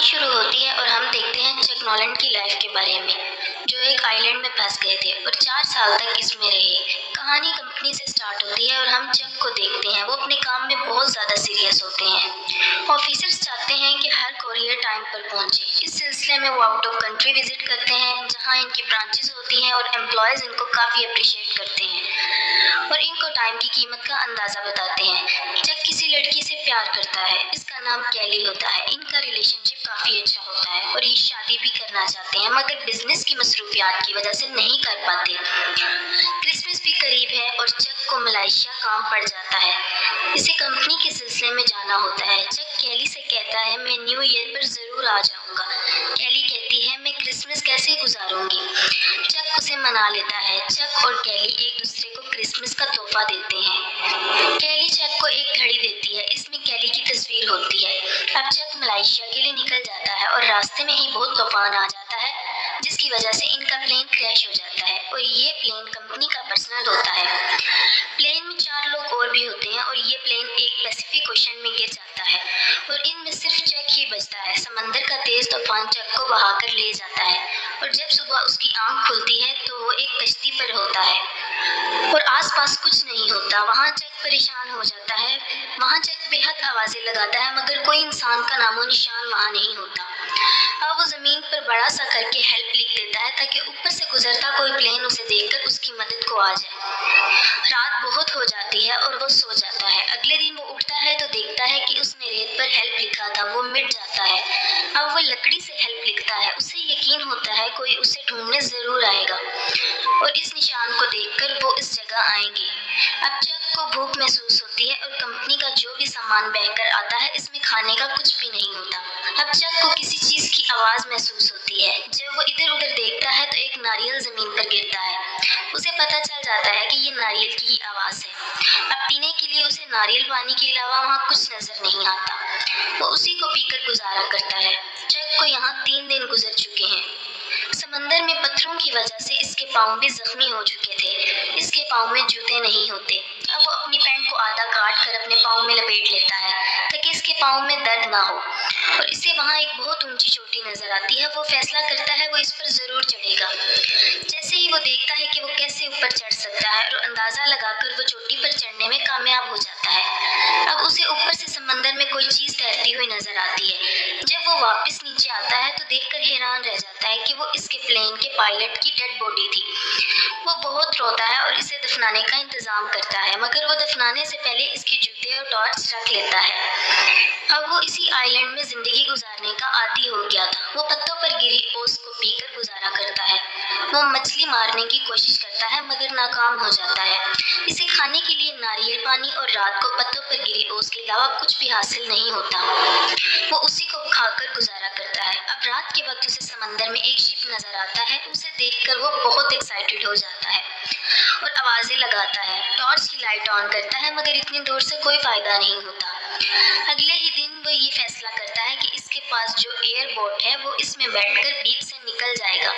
शुरू होती है और हम देखते हैं चक नॉलैंड की लाइफ के बारे में, जो एक आइलैंड में फंस गए थे और 4 साल तक इसमें रहे। कहानी कंपनी से स्टार्ट होती है और हम चक को देखते हैं। वो अपने काम में बहुत ज़्यादा सीरियस होते हैं। ऑफिसर्स चाहते हैं कि हर कोरियर टाइम पर पहुंचे। इस सिलसिले में वो आउट ऑफ कंट्री विजिट करते हैं, जहां इनकी ब्रांचेस होती हैं और एम्प्लॉयज़ इनको काफ़ी अप्रिशिएट करते हैं और इनको टाइम की कीमत का अंदाज़ा बताते हैं। चक किसी लड़की से प्यार करता है, इसका नाम कैली होता है। इनका रिलेशनशिप काफ़ी अच्छा होता है और ये शादी भी करना चाहते हैं, मगर बिजनेस की मसरूफियात की वजह से नहीं कर पाते। क्रिसमस भी करीब है और चक को मलेशिया काम पड़ जाता है। इसे कंपनी के सिलसिले में जाना होता है। चक कैली से कहता है, मैं न्यू ईयर पर ज़रूर आ जाऊंगा। कैली कहती है, मैं क्रिसमस कैसे गुजारूंगी। चक उसे मना लेता है। चक और कैली एक दूसरे को क्रिसमस का तोहफा देते हैं। कैली चक को एक घड़ी देती है, इसमें कैली की तस्वीर होती है। अब चक मलेशिया के लिए निकल जाता है और रास्ते में ही बहुत तूफान आ जाता है, जिसकी वजह से इनका प्लेन क्रैश हो जाता है और ये प्लेन कंपनी का पर्सनल होता है। प्लेन में 4 लोग और भी होते हैं और ये प्लेन एक पैसिफिक ओशन में गिर जाता है और इनमें सिर्फ चक ही बचता है। समंदर का तेज तूफान चक को बहाकर ले जाता है और जब सुबह उसकी आंख खुलती है तो वो एक कश्ती पर होता है और आसपास कुछ नहीं होता। वहाँ चक परेशान हो जाता है। वहाँ चक बेहद आवाजें लगाता है, मगर कोई इंसान का नामो निशान वहाँ नहीं होता। अब वो जमीन पर बड़ा सा करके हेल्प लिख देता है, ताकि ऊपर से गुजरता कोई प्लेन उसे देखकर उसकी मदद को आ जाए। रात बहुत हो जाती है और वो सो जाता है। अगले दिन वो उठता है तो देखता है कि उसने रेत पर हेल्प लिखा था, वो मिट जाता है। अब वो लकड़ी से हेल्प लिखता है। उसे यकीन होता है कोई उसे ढूंढने जरूर आएगा और इस निशान को देखकर वो इस जगह आएंगे। अब चक को भूख महसूस होती है और कंपनी का जो भी सामान बहकर आता है, इसमें खाने का कुछ भी नहीं होता। अब चक को किसी चीज की आवाज महसूस होती है। जब वो इधर उधर देखता है तो एक नारियल जमीन पर गिरता है। उसे पता चल जाता है कि ये नारियल की ही आवाज है। अब पीने के लिए उसे नारियल पानी के अलावा वहाँ कुछ नजर नहीं आता। वो उसी को पीकर गुजारा करता है। चक को यहाँ 3 दिन गुजर चुके हैं। समंदर में पत्थरों की वजह से इसके पाँव भी जख्मी हो चुके थे। इसके पाँव में जूते नहीं होते। अब वो अपनी पैंट को आधा काट कर अपने पाँव में लपेट लेता है, ताकि इसके पाँव में दर्द ना हो। और इसे वहाँ एक बहुत ऊंची चोटी नजर आती है। वो फैसला करता है वो इस पर जरूर चढ़ेगा। जैसे ही वो देखता है कि वो कैसे ऊपर चढ़ सकता है और अंदाजा लगाकर वो चोटी पर चढ़ने में कामयाब हो जाता है। अब उसे ऊपर से समंदर में कोई चीज तैरती हुई नजर आती है। जब वो वापस नीचे आता है तो देखकर हैरान रह जाता है कि वो इसके प्लेन के पायलट की डेड बॉडी थी। वो बहुत रोता है और इसे दफनाने का इंतजाम करता है, मगर वो दफनाने से पहले इसके जूते और टॉर्च रख लेता है। अब वो इसी आइलैंड में जिंदगी गुजारने का आदी हो गया था। वो पत्तों पर गिरी ओस को पीकर गुजारा करता है। वो मछली मारने की कोशिश करता है, मगर नाकाम हो जाता है। इसे खाने के लिए नारियल पानी और रात को पत्तों पर गिरी ओस के अलावा कुछ भी हासिल नहीं होता। वो उसी को खाकर गुजारा करता है। अब रात के वक्त उसे समंदर में एक शिप नजर आता है। उसे देखकर वो बहुत एक्साइटेड हो जाता है और आवाजें लगाता है। टॉर्च की लाइट ऑन करता है, मगर इतनी दूर से कोई फायदा नहीं होता। अगले ही दिन वो ये फैसला करता है कि इसके पास जो एयर बोट है वो इसमें बैठकर बीच से निकल जाएगा।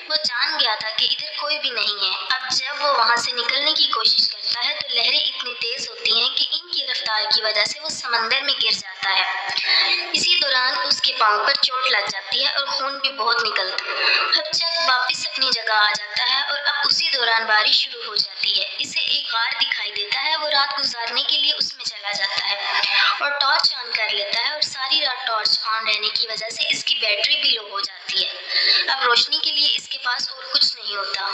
वो जान गया था कि इधर कोई भी नहीं है। अब जब वो वहां से निकलने की कोशिश करता है तो लहरें इतनी तेज होती हैं कि इनकी रफ्तार की वजह से वो समंदर में गिर जाता है। इसी दौरान उसके पाँव पर चोट लग जाती है और खून भी बहुत निकलता है। अब चक वापस अपनी जगह आ जाता है और अब उसी दौरान बारिश शुरू हो जाती है। इसे एक गार दिखाई देता है। वो रात गुजारने के लिए उसमें चला जाता है और टॉर्च ऑन कर लेता है और सारी रात टॉर्च ऑन रहने की वजह से इसकी बैटरी भी लो हो जाती है। अब रोशनी के लिए इसके पास और कुछ नहीं होता।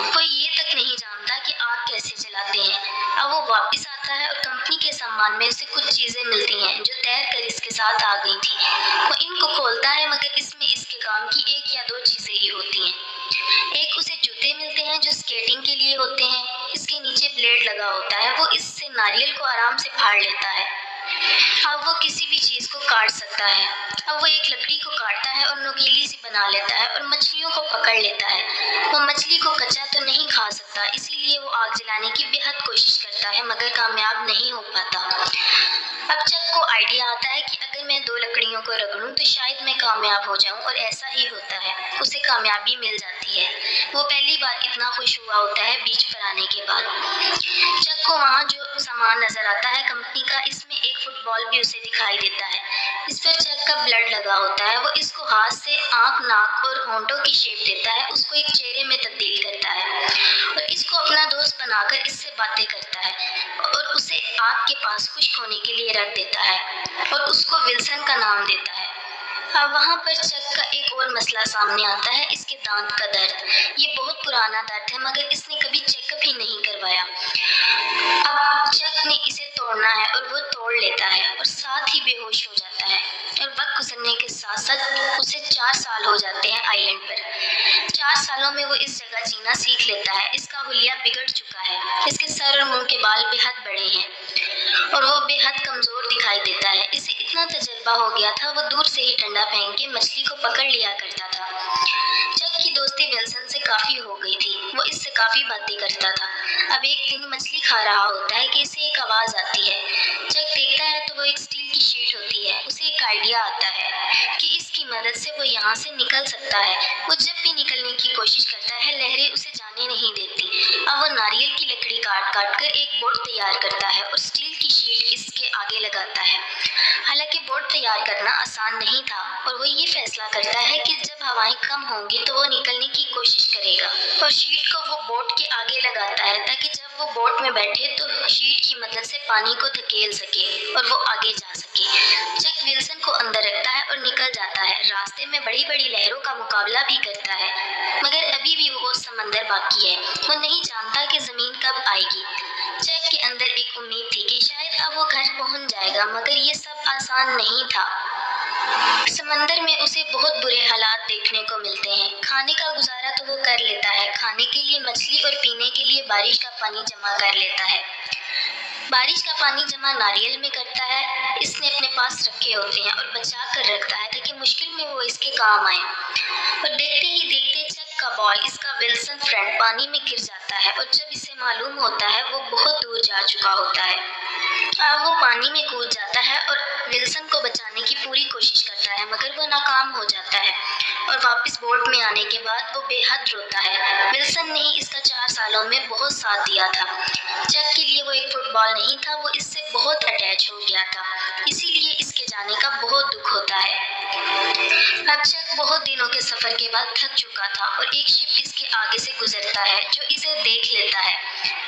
वो ये तक नहीं जानता कि आग कैसे जलाते हैं। अब वो वापस आता है और कंपनी के सम्मान में उसे कुछ चीजें मिलती हैं जो तैर कर इसके साथ आ गई थी। वो इनको खोलता है, मगर इसमें इसके काम की 1 या 2 चीजें ही होती हैं। एक उसे जूते मिलते हैं जो स्केटिंग के लिए होते हैं। इसके नीचे ब्लेड लगा होता है। वो इससे नारियल को आराम से फाड़ लेता है। अब वो किसी भी चीज को काट सकता है। अब वो एक लकड़ी को काटता है और नुकीली सी बना लेता है और मछलियों को पकड़ लेता है। वो मछली को कच्चा तो नहीं खा सकता, इसीलिए वो आग जलाने की बेहद कोशिश करता है, मगर कामयाब नहीं हो पाता। अब चक को आइडिया आता है कि अगर मैं 2 लकड़ियों को रगड़ूं तो शायद मैं कामयाब हो जाऊं, और ऐसा ही होता है, उसे कामयाबी मिल जाती है। वो पहली बार इतना खुश हुआ होता है बीच पर आने के बाद। चक को वहाँ जो सामान नजर आता है कंपनी का, इसमें एक फुटबॉल भी उसे दिखाई देता है। इस पर चक का ब्लड लगा होता है। वो इसको हाथ से आंख, नाक और होंठों की शेप देता है, उसको एक चेहरे में तब्दील करता है और इसको अपना दोस्त बनाकर इससे बातें करता है और उसे आग के पास खुश्क होने के लिए रख देता है और उसको विल्सन का नाम देता है। अब वहाँ पर चक का एक और मसला सामने आता है, इसके दांत का दर्द। ये बहुत पुराना दर्द है मगर इसने कभी चेकअप ही नहीं करवाया। अब चक ने इसे तोड़ना है और वो तोड़ लेता है और साथ ही बेहोश हो जाता है। और वक्त गुजरने के साथ साथ उसे 4 साल हो जाते हैं आइलैंड पर। 4 सालों में वो इस जगह जीना सीख लेता है। इसका हुलिया बिगड़ चुका है, इसके सर और मुंह के बाल बेहद बड़े हैं और वो बेहद कमजोर दिखाई देता है। इसे इतना तजर्बा हो गया था, वो दूर से ही डंडा फेंक के मछली को पकड़ लिया करता था। चक की दोस्ती विल्सन से काफी हो गई थी, वो इससे काफी बातें करता था। अब एक दिन मछली खा रहा होता है कि इसे एक आवाज आती है। चक देखता है तो वो एक स्टील की शीट होती है। उसे एक आइडिया आता है कि इसकी मदद से वो यहाँ से निकल सकता है। वो जब भी निकलने की कोशिश करता है लहरें उसे जाने नहीं देती। अब वो नारियल की लकड़ी काट काट कर एक बोट तैयार करता है और स्टील की शीट इसके आगे लगाता है। हालांकि बोट तैयार करना आसान नहीं था और वो ये फैसला करता है कि जब हवाएं कम होंगी तो वो निकलने की कोशिश करेगा और शीट को वो बोट के आगे लगाता है ताकि जब वो बोट में बैठे तो शीट की मदद से पानी को धकेल सके और वो आगे जा सके। चक विल्सन को अंदर रखता है और निकल जाता है। रास्ते में बड़ी बड़ी लहरों का मुकाबला भी करता है मगर अभी भी वो समंदर बाकी है। वो नहीं जानता कि जमीन कब आएगी। चक के अंदर एक उम्मीद थी कि शायद अब वो घर पहुंच जाएगा मगर ये सब आसान नहीं था। समंदर में उसे बहुत बुरे हालात देखने को मिलते हैं। खाने का गुजारा तो वो कर लेता है, खाने के लिए मछली और पीने के लिए बारिश का पानी जमा कर लेता है। बारिश का पानी जमा नारियल में करता है, इसने अपने पास रखे होते हैं और बचा कर रखता है ताकि मुश्किल में वो इसके काम आए। और देखते ही देखते चक का बॉल, इसका विल्सन फ्रेंड, पानी में गिर जाता है और जब इसे मालूम होता है वो बहुत दूर जा चुका होता है। अब वो पानी में कूद जाता है और विल्सन को बचाने की पूरी कोशिश करता है मगर वो नाकाम हो जाता है और वापस बोट में आने के बाद वो बेहद रोता है। विल्सन ने ही इसका 4 सालों में बहुत साथ दिया था। चक के लिए वो एक फुटबॉल नहीं था, वो इससे बहुत अटैच हो गया था, इसीलिए इसके जाने का बहुत दुख होता है। अब चक बहुत दिनों के सफर के बाद थक चुका था और एक शिप इसके आगे से गुजरता है जो इसे देख लेता है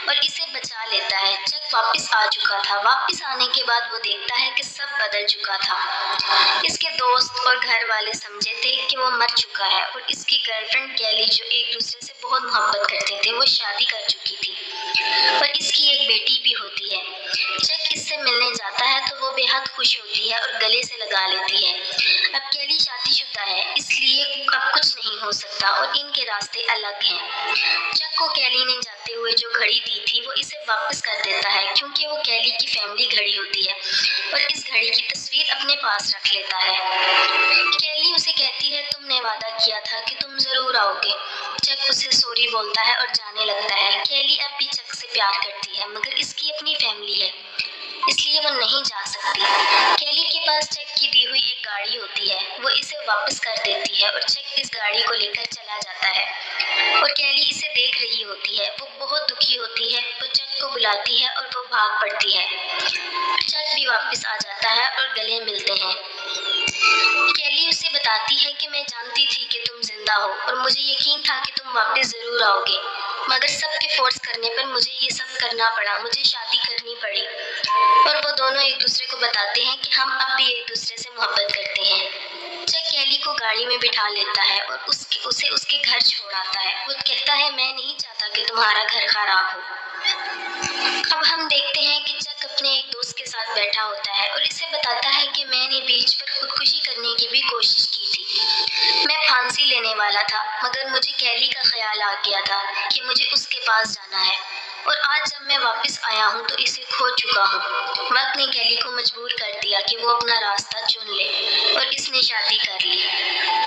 और इसे बचा लेता है। चक वापस आ चुका था। वापस आने के बाद वो देखता है कि सब बदल चुका था। इसके दोस्त और घर वाले समझे थे कि वो मर चुका है और इसकी गर्लफ्रेंड कैली, जो एक दूसरे से बहुत मोहब्बत करते थे, वो शादी कर चुकी थी और इसकी एक बेटी भी होती है। चक इससे मिलने जाता है तो वो बेहद खुश होती है और गले से लगा लेती है। अब कैली शादीशुदा है इसलिए अब कुछ नहीं हो सकता और इनके रास्ते अलग हैं। चक को कैली ने जाते हुए जो घड़ी दी थी वो इसे वापस कर देता है क्योंकि वो कैली की फैमिली घड़ी होती है और इस घड़ी की तस्वीर अपने पास रख लेता है। कैली उसे कहती है तुमने वादा किया था कि तुम जरूर आओगे। चक उसे सॉरी बोलता है और जाने लगता है। कैली अब भी चक से प्यार करती है मगर इसकी अपनी फैमिली है इसलिए वो नहीं जा सकती। कैली के पास चक की दी हुई एक गाड़ी होती है, वो इसे वापस कर देती है और चक इस गाड़ी को लेकर चला जाता है और कैली इसे देख रही होती है। वो बहुत दुखी होती है, वो चक को बुलाती है और वो भाग पड़ती है। चक भी वापस आ जाता है और गले मिलते हैं। कैली उसे बताती है कि मैं जानती थी कि तुम जिंदा हो और मुझे यकीन था कि तुम वापस जरूर आओगे मगर सबके फोर्स करने पर मुझे ये सब करना पड़ा, मुझे शादी करनी पड़ी। और वो दोनों एक दूसरे को बताते हैं कि हम अब भी एक दूसरे से मोहब्बत करते हैं। चक कैली को गाड़ी में बिठा लेता है और उसे उसके घर छोड़ आता है। वो कहता है मैं नहीं चाहता कि तुम्हारा घर खराब हो। अब हम देखते हैं कि चक अपने एक दोस्त के साथ बैठा होता है और इसे बताता है कि मैंने बीच पर खुदकुशी करने की भी कोशिश की थी। मैं फांसी लेने वाला था मगर मुझे कैली का ख्याल आ गया था कि मुझे उसके पास जाना है और आज जब मैं वापस आया हूँ तो इसे खो चुका हूँ। वक्त ने कैली को मजबूर कर दिया कि वो अपना रास्ता चुन ले और इसने शादी कर ली।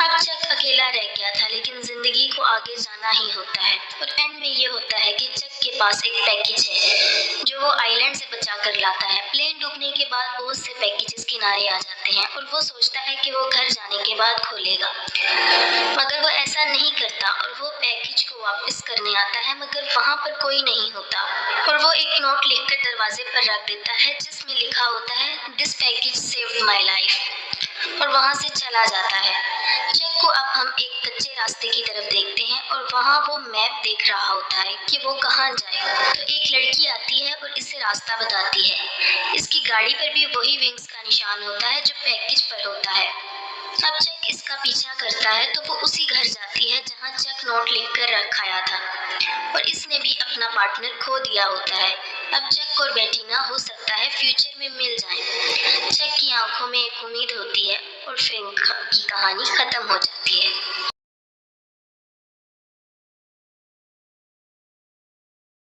अब चक अकेला रह गया था लेकिन जिंदगी को आगे जाना ही होता है और एंड में ये होता है कि चक के पास एक पैकेज है जो वो आइलैंड से बचा कर लाता है। प्लेन डूबने के बाद बहुत से पैकेजेस किनारे आ जाते हैं और वो सोचता है कि वो घर जाने के बाद खोलेगा, मगर वो ऐसा नहीं करता और वो पैकेज को वापस करने आता है, मगर वहाँ पर कोई नहीं होता और वो एक नोट लिखकर दरवाजे पर रख देता है जिसमें लिखा होता है this package saved my life, और वहाँ से चला जाता है। चक को अब हम एक कच्चे रास्ते की तरफ देखते हैं और वहाँ वो मैप देख रहा होता है कि वो कहाँ जाए। तो एक लड़की आती है और इसे रास्ता बताती है। इसकी गाड़ी पर भी वही विंग्स का निशान होता है जो पैकेज पर होता है। अब चक इसका पीछा करता है तो वो उसी घर जाती है जहाँ चक नोट लिखकर रखाया था और इसने भी अपना पार्टनर खो दिया होता है। अब चक और बेटीना हो सकता है फ्यूचर में मिल जाएं। चक की आंखों में एक उम्मीद होती है और फिर की कहानी खत्म हो जाती है।